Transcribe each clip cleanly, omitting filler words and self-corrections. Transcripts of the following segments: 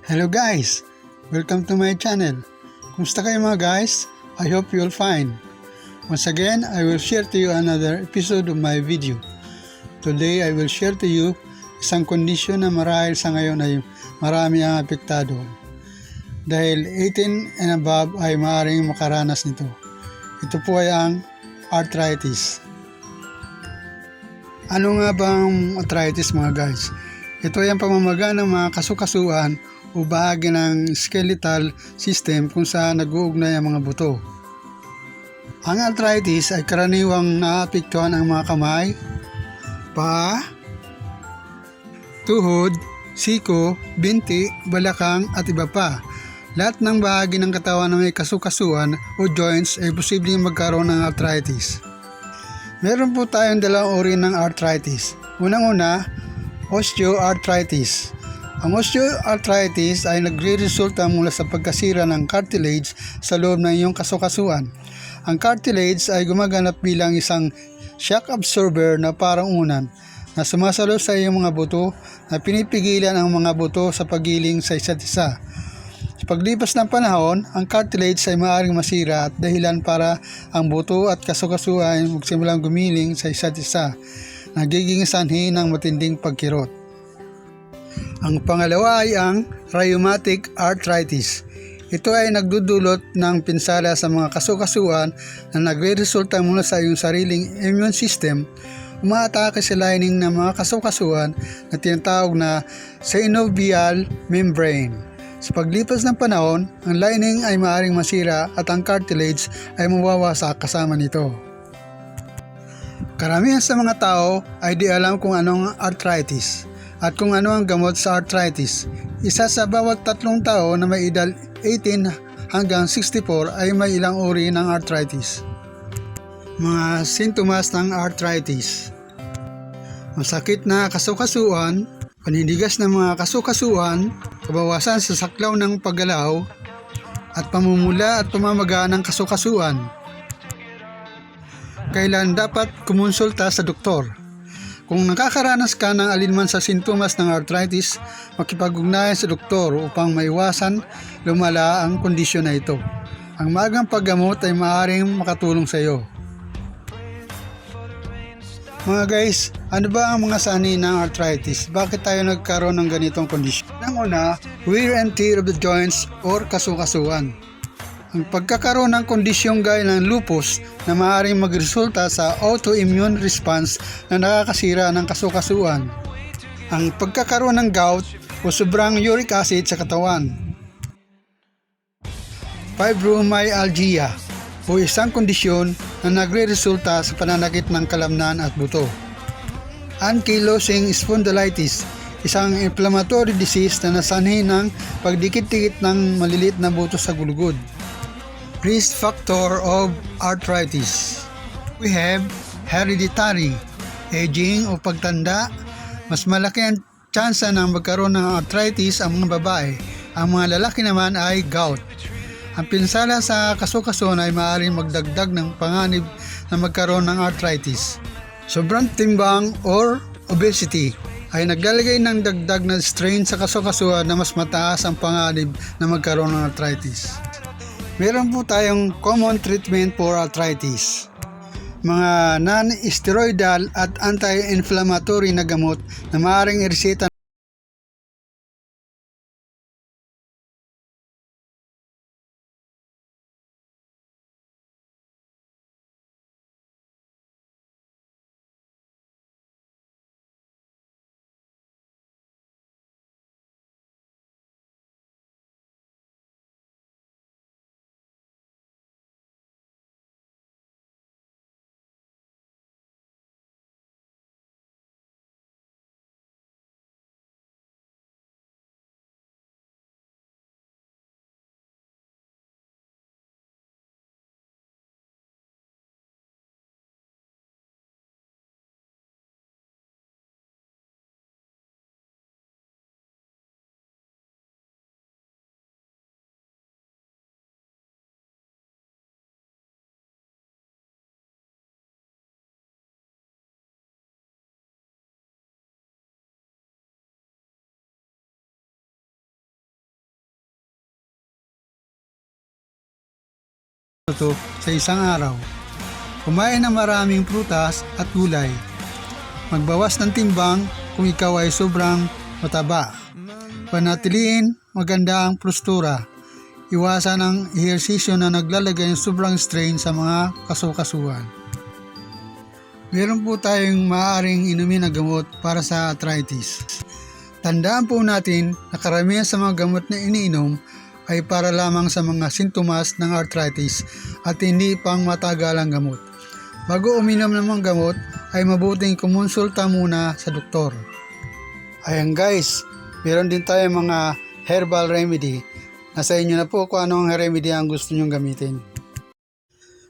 Hello guys! Welcome to my channel. Kumusta kayo mga guys? I hope you'll fine. Once again, I will share to you another episode of my video. Today, I will share to you isang kondisyon na marahil sa ngayon ay marami ang apektado. Dahil 18 and above ay maaaring makaranas nito. Ito po ay ang arthritis. Ano nga ba ang arthritis mga guys? Ito ay ang pamamaga ng mga kasukasuan o bahagi ng skeletal system kung saan nag-uugnay ang mga buto. Ang arthritis ay karaniwang naapektuhan ang mga kamay, paa, tuhod, siko, binti, balakang at iba pa. Lahat ng bahagi ng katawan na may kasukasuan o joints ay posibleng magkaroon ng arthritis. Meron po tayong dalawang uri ng arthritis. Unang-una, osteoarthritis. Ang osteoarthritis ay nagre-resulta mula sa pagkasira ng cartilage sa loob ng iyong kasukasuan. Ang cartilage ay gumaganap bilang isang shock absorber na parang unan na sumasalo sa iyong mga buto na pinipigilan ang mga buto sa paggiling sa isa't isa. Sa paglipas ng panahon, ang cartilage ay maaaring masira at dahilan para ang buto at kasukasuan ay magsimulang gumiling sa isa't isa, nagiging sanhi ng matinding pagkirot. Ang pangalawa ay ang rheumatic arthritis. Ito ay nagdudulot ng pinsala sa mga kasukasuan na nagre-resulta mula sa iyong sariling immune system. Umaatake sa lining ng mga kasukasuan na tinatawag na synovial membrane. Sa paglipas ng panahon, ang lining ay maaaring masira at ang cartilage ay mawawasak kasama nito. Karamihan sa mga tao ay di alam kung anong arthritis at kung ano ang gamot sa arthritis. Isa sa bawat 3 tao na may edad 18 hanggang 64 ay may ilang uri ng arthritis. Mga sintomas ng arthritis: masakit na kasukasuan, panindigas ng mga kasukasuan, kabawasan sa saklaw ng paggalaw, at pamumula at pamamaga ng kasukasuan. Kailan dapat kumonsulta sa doktor? Kung nakakaranas ka ng alinman sa sintomas ng arthritis, makipag-ugnayan sa doktor upang maiwasan lumala ang kondisyon na ito. Ang maagang paggamot ay maaaring makatulong sa iyo. Mga guys, ano ba ang mga sanhi ng arthritis? Bakit tayo nagkaroon ng ganitong kondisyon? Ang una, wear and tear of the joints or kasukasuan. Ang pagkakaroon ng kondisyong gaya ng lupus na maaaring magresulta sa autoimmune response na nakakasira ng kasukasuan. Ang pagkakaroon ng gout o sobrang uric acid sa katawan. Fibromyalgia o isang kondisyon na nagre-resulta sa pananakit ng kalamnan at buto. Ankylosing spondylitis, isang inflammatory disease na nasanhi ng pagdikit-dikit ng malilit na buto sa gulugod. Risk factor of arthritis. We have hereditary, aging o pagtanda. Mas malaki ang tsansa ng magkaroon ng arthritis ang mga babae. Ang mga lalaki naman ay gout. Ang pinsala sa kasukasuan ay maaaring magdagdag ng panganib na magkaroon ng arthritis. Sobrang timbang or obesity ay naglalagay ng dagdag na strain sa kasukasuan na mas mataas ang panganib na magkaroon ng arthritis. Meron po tayong common treatment for arthritis. Mga non-steroidal at anti-inflammatory na gamot na maaaring ireseta ito sa isang araw. Kumain ng maraming prutas at gulay. Magbawas ng timbang kung ikaw ay sobrang mataba. Panatiliin maganda ang postura. Iwasan ang ehersisyo na naglalagay ng sobrang strain sa mga kasukasuan. Meron po tayong maaaring inumin na gamot para sa arthritis. Tandaan po natin na karamihan sa mga gamot na iniinom ay para lamang sa mga sintomas ng arthritis at hindi pang matagalang gamot. Bago uminom ng mga gamot ay mabuting kumonsulta muna sa doktor. Ayan guys, meron din tayong mga herbal remedy. Nasa inyo na po kung anong remedy ang gusto nyong gamitin.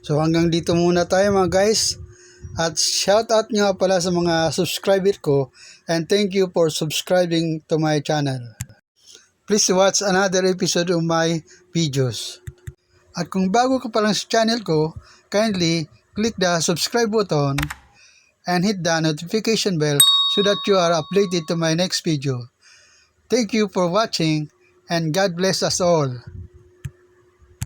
So hanggang dito muna tayo mga guys. At shoutout nga pala sa mga subscriber ko and thank you for subscribing to my channel. Please watch another episode of my videos. At kung bago ka pa lang sa channel ko, kindly click the subscribe button and hit the notification bell so that you are updated to my next video. Thank you for watching and God bless us all.